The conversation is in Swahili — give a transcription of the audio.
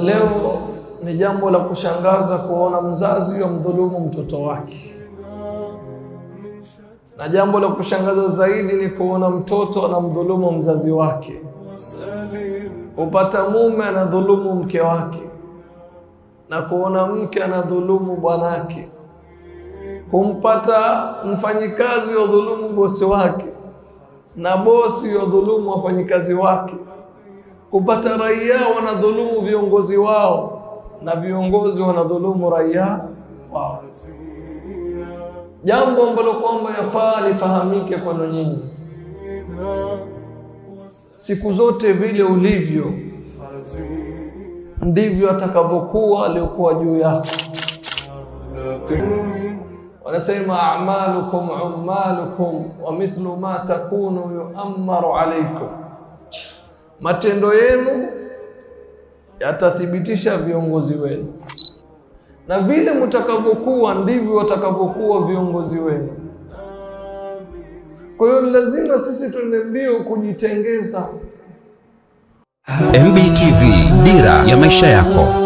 Leo ni jambo la kushangaza kuona mzazi yamdhulumu mtoto wake, na jambo la kushangaza zaidi ni kuona mtoto anamdhulumu mzazi wake. Upata mume anadhulumu mke wake, na kuona mke anadhulumu bwanake. Kumpata mfanyikazi yadhulumu bosi wake, na bosi yadhulumu wafanyikazi wake. Kupata raia wanadhulumu viongozi wao, na viongozi wanadhulumu raia wao. Jambo ambalo kwamba yafaa lifahamike kwenu nyinyi, siku zote vile ulivyo ndivyo atakavyokuwa aliyokuwa juu yako. Wanasema a'malukum ummalukum wa mithlu ma takunu yu'ammaru alaykum, matendo yenu yatathibitisha viongozi wenu, na vile mtakavyokuwa ndivyo watakavyokuwa viongozi wenu. Kwa hiyo lazima sisi tuende mbio kujitengeza. MBTV, dira ya maisha yako.